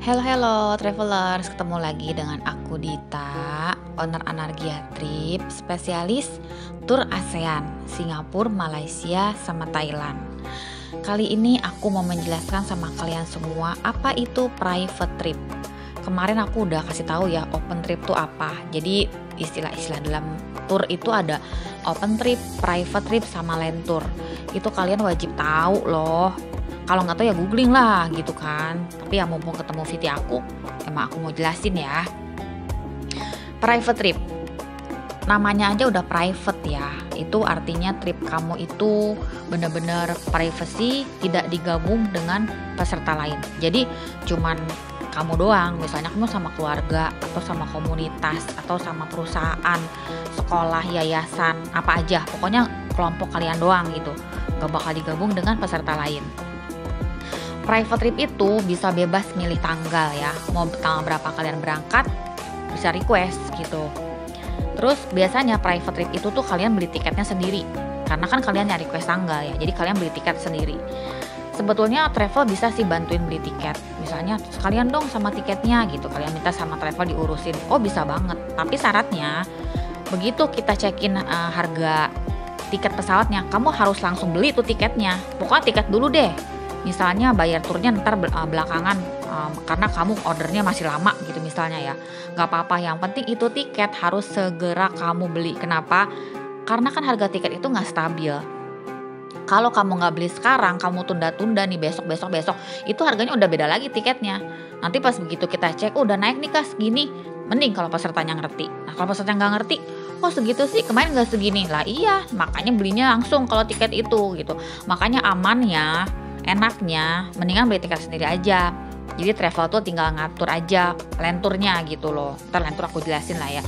Hello hello travelers, ketemu lagi dengan aku Dita, owner Anargia Trip, spesialis tur ASEAN, Singapura, Malaysia, sama Thailand. Kali ini aku mau menjelaskan sama kalian semua apa itu private trip. Kemarin aku udah kasih tahu ya open trip itu apa. Jadi istilah-istilah dalam tour itu ada open trip, private trip, sama land tour. Itu kalian wajib tahu loh. Kalau nggak tahu ya googling lah gitu kan. Tapi ya mumpung ketemu Viti aku, emang aku mau jelasin ya. Private trip, namanya aja udah private ya. Itu artinya trip kamu itu bener-bener privacy, tidak digabung dengan peserta lain. Jadi cuman kamu doang, misalnya kamu sama keluarga atau sama komunitas atau sama perusahaan, sekolah, yayasan, apa aja. Pokoknya kelompok kalian doang gitu. Gak bakal digabung dengan peserta lain. Private trip itu bisa bebas milih tanggal ya, mau tanggal berapa kalian berangkat, bisa request gitu. Terus biasanya private trip itu tuh kalian beli tiketnya sendiri, karena kan kalian nyari request tanggal ya, jadi kalian beli tiket sendiri. Sebetulnya travel bisa sih bantuin beli tiket, misalnya sekalian dong sama tiketnya gitu, kalian minta sama travel diurusin, oh bisa banget. Tapi syaratnya, begitu kita cekin harga tiket pesawatnya, kamu harus langsung beli tuh tiketnya, pokoknya tiket dulu deh. Misalnya bayar turnya ntar belakangan karena kamu ordernya masih lama gitu misalnya ya, nggak apa-apa, yang penting itu tiket harus segera kamu beli. Kenapa? Karena kan harga tiket itu nggak stabil. Kalau kamu nggak beli sekarang, kamu tunda-tunda nih besok, itu harganya udah beda lagi tiketnya. Nanti pas begitu kita cek, udah naik nih Kak segini, mending kalau pesertanya ngerti. Nah kalau peserta nggak ngerti, oh segitu sih kemarin nggak segini lah, iya makanya belinya langsung kalau tiket itu gitu. Makanya aman ya, enaknya mendingan beli tiket sendiri aja. Jadi travel tuh tinggal ngatur aja land tournya gitu loh. Ntar land tour aku jelasin lah ya.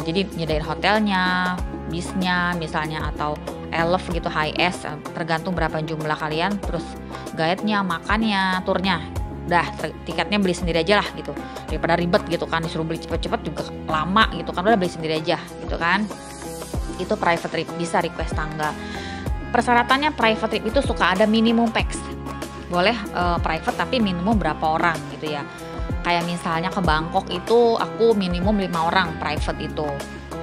Jadi nyediain hotelnya, bisnya misalnya, atau elf gitu, high S, tergantung berapa jumlah kalian. Terus guide-nya, makannya, turnya. Udah tiketnya beli sendiri aja lah gitu. Daripada ribet gitu kan, disuruh beli cepet-cepet juga lama gitu kan. Udah beli sendiri aja gitu kan. Itu private trip, bisa request tanggal. Persyaratannya private trip itu suka ada minimum packs. Boleh private tapi minimum berapa orang gitu ya. Kayak misalnya ke Bangkok itu aku minimum 5 orang private itu.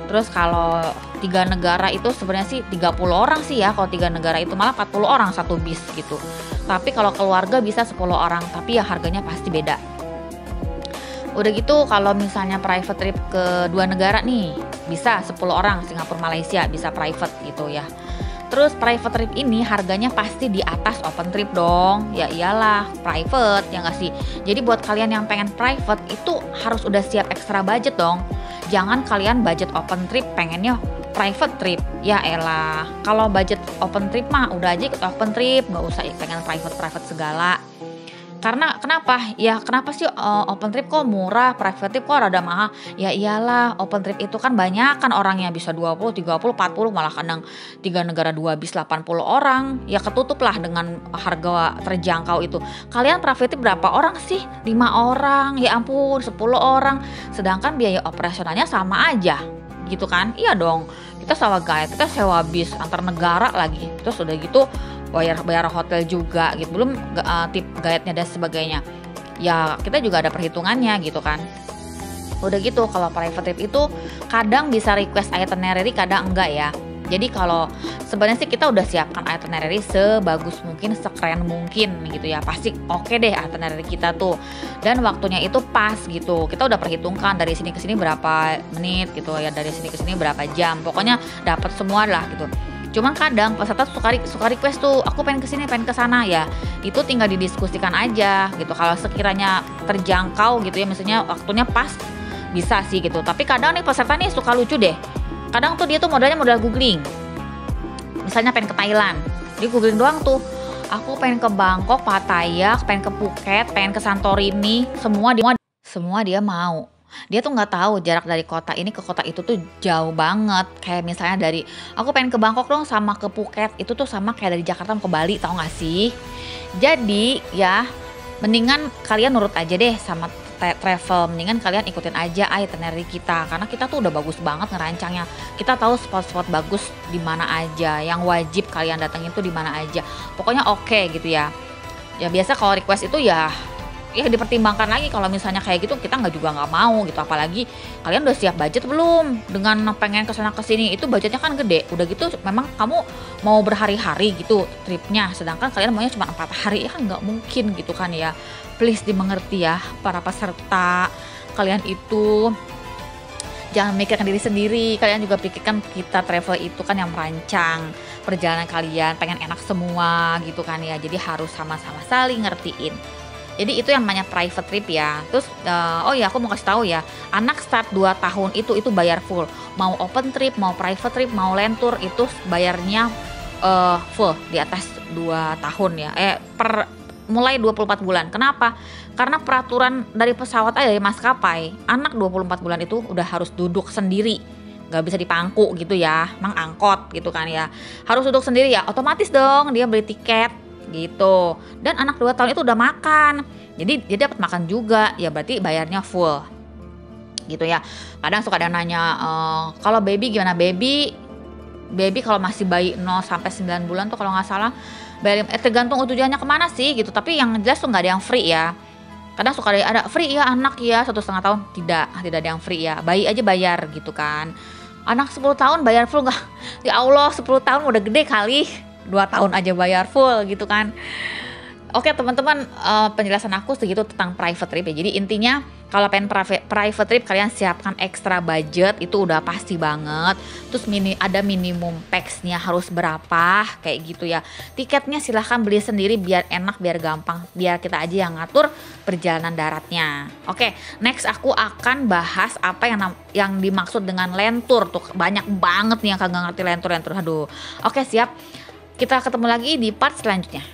Terus kalau 3 negara itu sebenarnya sih 30 orang sih ya. Kalau 3 negara itu malah 40 orang satu bis gitu. Tapi kalau keluarga bisa 10 orang, tapi ya harganya pasti beda. Udah gitu kalau misalnya private trip ke 2 negara nih, bisa 10 orang, Singapura, Malaysia bisa private gitu ya. Terus private trip ini harganya pasti di atas open trip dong. Ya iyalah, private ya nggak sih. Jadi buat kalian yang pengen private itu harus udah siap ekstra budget dong. Jangan kalian budget open trip pengennya private trip. Ya elah, kalau budget open trip mah udah aja ikut open trip, nggak usah pengen private segala. Karena kenapa? Ya kenapa sih open trip kok murah, private trip kok rada mahal? Ya iyalah, open trip itu kan banyak kan orangnya, bisa 20, 30, 40, malah kadang 3 negara 2 bis 80 orang. Ya ketutup lah dengan harga terjangkau itu. Kalian private trip berapa orang sih? 5 orang, ya ampun 10 orang. Sedangkan biaya operasionalnya sama aja gitu kan? Iya dong, kita sewa guide, kita sewa bis antar negara lagi. Terus udah gitu bayar hotel juga gitu, belum tip guide-nya dan sebagainya. Ya kita juga ada perhitungannya gitu kan. Udah gitu kalau private trip itu kadang bisa request itinerary, kadang enggak ya. Jadi kalau sebenarnya sih kita udah siapkan itinerary sebagus mungkin, sekeren mungkin gitu ya. Pasti oke deh itinerary kita tuh. Dan waktunya itu pas gitu. Kita udah perhitungkan dari sini ke sini berapa menit gitu ya, dari sini ke sini berapa jam. Pokoknya dapat semua lah gitu. Cuman kadang peserta suka request tuh, aku pengen kesini, pengen kesana ya. Itu tinggal didiskusikan aja gitu. Kalau sekiranya terjangkau gitu ya, misalnya waktunya pas, bisa sih gitu. Tapi kadang nih peserta nih suka lucu deh. Kadang tuh dia tuh modal googling. Misalnya pengen ke Thailand, dia googling doang tuh. Aku pengen ke Bangkok, Pattaya, pengen ke Phuket, pengen ke Santorini, semua dia mau. Dia tuh nggak tahu jarak dari kota ini ke kota itu tuh jauh banget. Kayak misalnya dari aku pengen ke Bangkok dong sama ke Phuket, itu tuh sama kayak dari Jakarta mau ke Bali, tahu nggak sih? Jadi ya mendingan kalian nurut aja deh sama travel, mendingan kalian ikutin aja itinerary kita, karena kita tuh udah bagus banget ngerancangnya. Kita tahu spot-spot bagus di mana aja, yang wajib kalian datengin tuh di mana aja. Pokoknya oke gitu ya. Ya biasa kalau request itu ya ya dipertimbangkan lagi. Kalau misalnya kayak gitu kita nggak mau gitu, apalagi kalian udah siap budget belum dengan pengen kesana kesini, itu budgetnya kan gede. Udah gitu memang kamu mau berhari-hari gitu tripnya, sedangkan kalian maunya cuma 4 hari, ya kan nggak mungkin gitu kan ya. Please dimengerti ya para peserta, kalian itu jangan memikirkan diri sendiri, kalian juga pikirkan kita travel itu kan yang merancang perjalanan kalian, pengen enak semua gitu kan ya. Jadi harus sama-sama saling ngertiin. Jadi itu yang namanya private trip ya. Terus oh ya aku mau kasih tahu ya, anak start 2 tahun itu bayar full. Mau open trip, mau private trip, mau land tour itu bayarnya full di atas 2 tahun ya. Mulai 24 bulan. Kenapa? Karena peraturan dari pesawat dari maskapai, anak 24 bulan itu udah harus duduk sendiri. Gak bisa dipangku gitu ya, emang angkot gitu kan ya. Harus duduk sendiri ya, otomatis dong dia beli tiket gitu. Dan anak 2 tahun itu udah makan, jadi dia dapat makan juga ya, berarti bayarnya full gitu ya. Kadang suka ada nanya kalau baby gimana, baby kalau masih bayi 0 sampai 9 bulan tuh kalau nggak salah bayar, tergantung tujuannya kemana sih gitu, tapi yang jelas tuh nggak ada yang free ya. Kadang suka ada free ya anak ya 1,5 tahun, tidak ada yang free ya, bayi aja bayar gitu kan. Anak 10 tahun bayar full nggak? Ya Allah, 10 tahun udah gede kali, 2 tahun aja bayar full gitu kan. Oke teman-teman, penjelasan aku segitu tentang private trip ya. Jadi intinya kalau pengen private trip, kalian siapkan ekstra budget, itu udah pasti banget. Terus ada minimum pax-nya harus berapa kayak gitu ya. Tiketnya silahkan beli sendiri biar enak, biar gampang, biar kita aja yang ngatur perjalanan daratnya. Oke, next aku akan bahas apa yang dimaksud dengan land tour tuh. Banyak banget nih yang kagak ngerti land tour. Aduh. Oke, siap. Kita ketemu lagi di part selanjutnya.